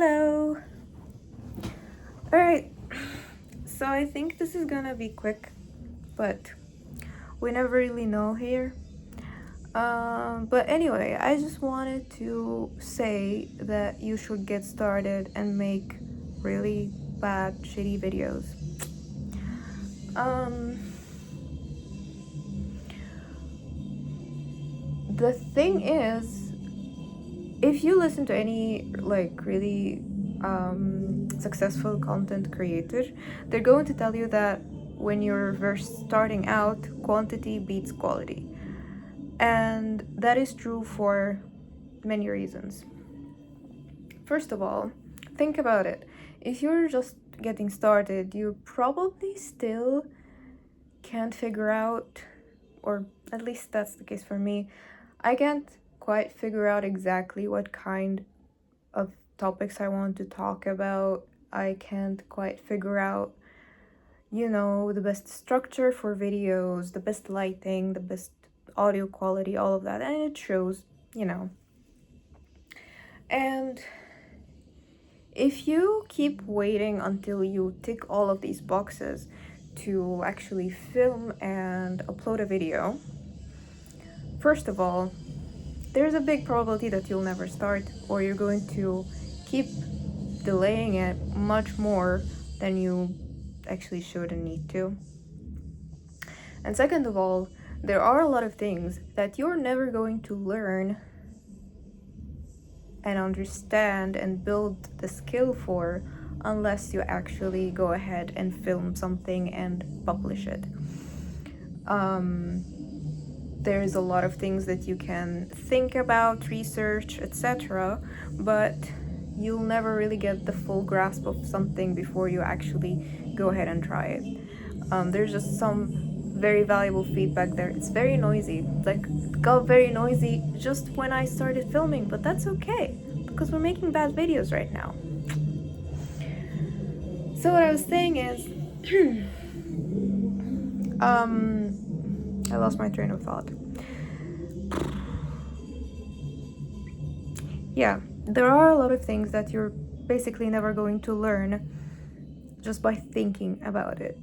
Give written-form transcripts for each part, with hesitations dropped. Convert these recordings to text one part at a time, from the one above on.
Hello! Alright, so I think this is gonna be quick, but we never really know here. But anyway, I just wanted to say that you should get started and make really bad, shitty videos. Um, the thing is, if you listen to any really successful content creator, they're going to tell you that when you're first starting out, quantity beats quality. And that is true for many reasons. First of all, think about it. If you're just getting started, you probably still can't figure out, or at least that's the case for me, I can't quite figure out exactly what kind of topics I want to talk about. I can't quite figure out, the best structure for videos, the best lighting, the best audio quality, all of that. And it shows, you know. And if you keep waiting until you tick all of these boxes to actually film and upload a video, first of all, there's a big probability that you'll never start, or you're going to keep delaying it much more than you actually should and need to. And second of all, there are a lot of things that you're never going to learn and understand and build the skill for unless you actually go ahead and film something and publish it. There's a lot of things that you can think about, research, etc., but you'll never really get the full grasp of something before you actually go ahead and try it. There's just some very valuable feedback there. It's very noisy. It got very noisy just when I started filming, but that's okay because we're making bad videos right now. So what I was saying is, I lost my train of thought. Yeah, there are a lot of things that you're basically never going to learn just by thinking about it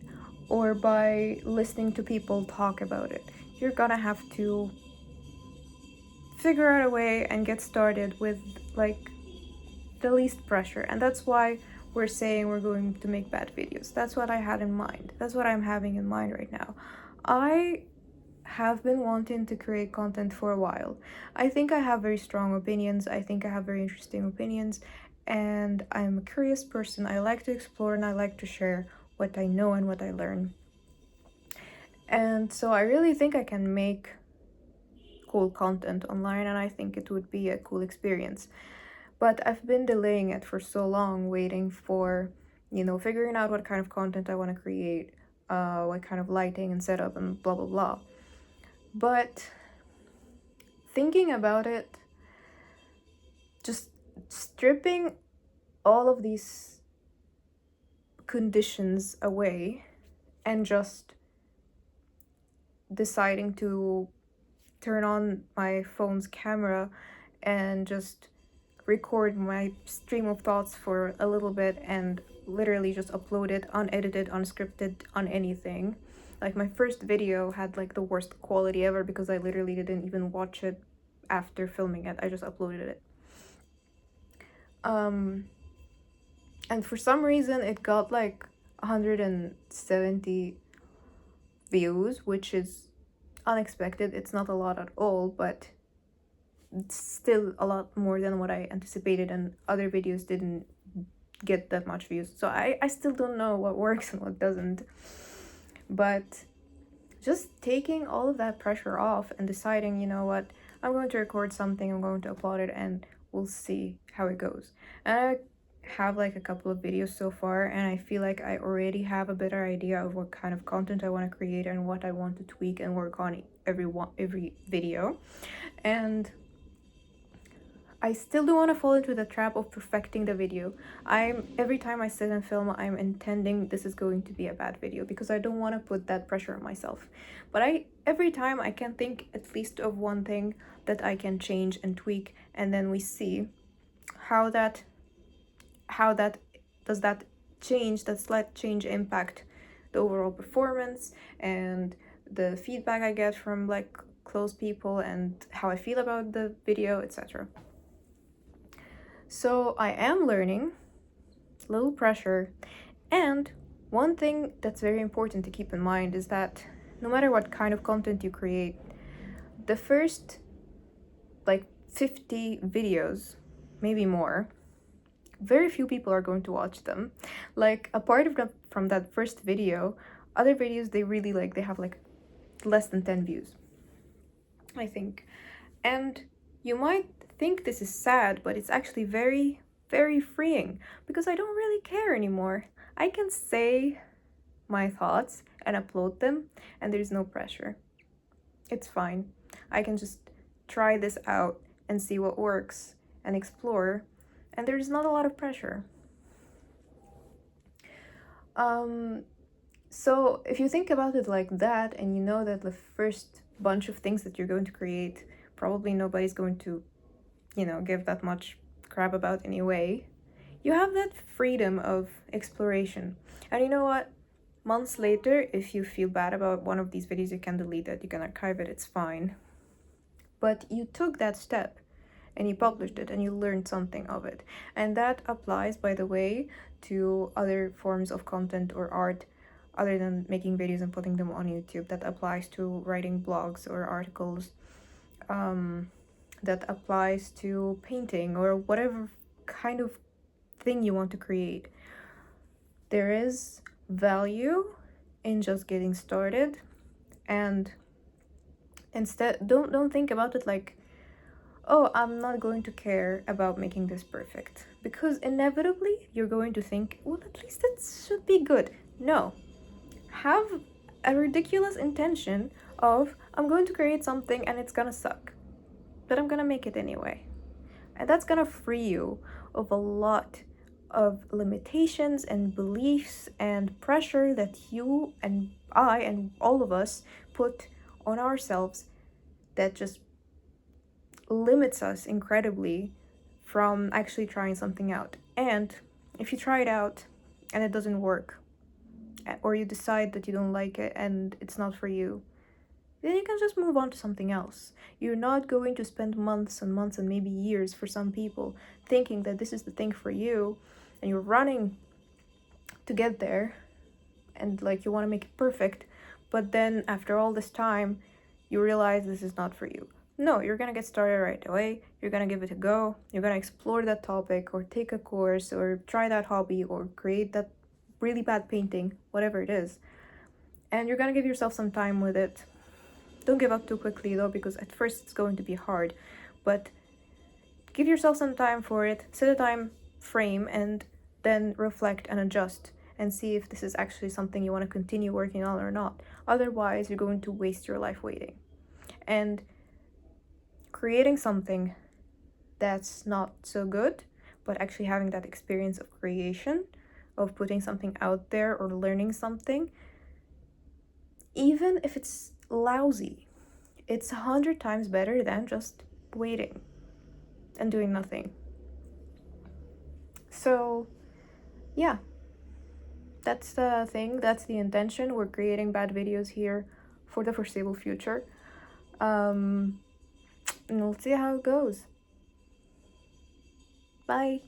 or by listening to people talk about it. You're gonna have to figure out a way and get started with the least pressure. And that's why we're saying we're going to make bad videos. That's what I had in mind. That's what I'm having in mind right now. I have been wanting to create content for a while. I think I have very strong opinions. I think I have very interesting opinions. And I'm a curious person. I like to explore and I like to share what I know and what I learn. And so I really think I can make cool content online, and I think it would be a cool experience. But I've been delaying it for so long, waiting for, figuring out what kind of content I want to create, what kind of lighting and setup and blah, blah, blah. But thinking about it, just stripping all of these conditions away and just deciding to turn on my phone's camera and just record my stream of thoughts for a little bit and literally just upload it unedited, unscripted, on anything. My first video had the worst quality ever because I literally didn't even watch it after filming it. I just uploaded it. And for some reason it got 170 views, which is unexpected. It's not a lot at all, but it's still a lot more than what I anticipated, and other videos didn't get that much views. So I still don't know what works and what doesn't. But just taking all of that pressure off and deciding, you know what, I'm going to record something, I'm going to upload it, and we'll see how it goes. And I have a couple of videos so far, and I feel like I already have a better idea of what kind of content I want to create and what I want to tweak and work on every video. And I still don't want to fall into the trap of perfecting the video. Every time I sit and film, I'm intending this is going to be a bad video because I don't want to put that pressure on myself. But every time I can think at least of one thing that I can change and tweak, and then we see how that how that does that change, that slight change impact the overall performance and the feedback I get from like close people and how I feel about the video, etc. So I am learning, little pressure, and one thing that's very important to keep in mind is that no matter what kind of content you create, the first like 50 videos, maybe more, very few people are going to watch them. Like apart from that first video, other videos they really like, they have like less than 10 views, I think. And you might think this is sad, but it's actually very, very freeing because I don't really care anymore. I can say my thoughts and upload them, and there's no pressure. It's fine. I can just try this out and see what works and explore, and there's not a lot of pressure. So if you think about it like that, and you know that the first bunch of things that you're going to create, probably nobody's going to, give that much crap about anyway, you have that freedom of exploration. And you know what? Months later, if you feel bad about one of these videos, you can delete it, you can archive it, it's fine. But you took that step and you published it and you learned something of it. And that applies, by the way, to other forms of content or art other than making videos and putting them on YouTube. That applies to writing blogs or articles. That applies to painting or whatever kind of thing you want to create. There is value in just getting started, and instead don't think about it like, oh, I'm not going to care about making this perfect, because inevitably you're going to think, well, at least it should be good. No, have a ridiculous intention of, I'm going to create something and it's gonna suck, but I'm gonna make it anyway. And that's gonna free you of a lot of limitations and beliefs and pressure that you and I and all of us put on ourselves, that just limits us incredibly from actually trying something out. And if you try it out and it doesn't work, or you decide that you don't like it and it's not for you, then you can just move on to something else. You're not going to spend months and months and maybe years for some people thinking that this is the thing for you, and you're running to get there and like you want to make it perfect, but then after all this time you realize this is not for you. No, you're gonna get started right away, you're gonna give it a go, you're gonna explore that topic or take a course or try that hobby or create that really bad painting, whatever it is, and you're gonna give yourself some time with it. Don't give up too quickly though, because at first it's going to be hard, but give yourself some time for it, set a time frame, and then reflect and adjust and see if this is actually something you want to continue working on or not. Otherwise, you're going to waste your life waiting. And creating something that's not so good, but actually having that experience of creation, of putting something out there or learning something, even if it's lousy, it's 100 times better than just waiting and doing nothing. So yeah, that's the thing, that's the intention. We're creating bad videos here for the foreseeable future, and we'll see how it goes. Bye.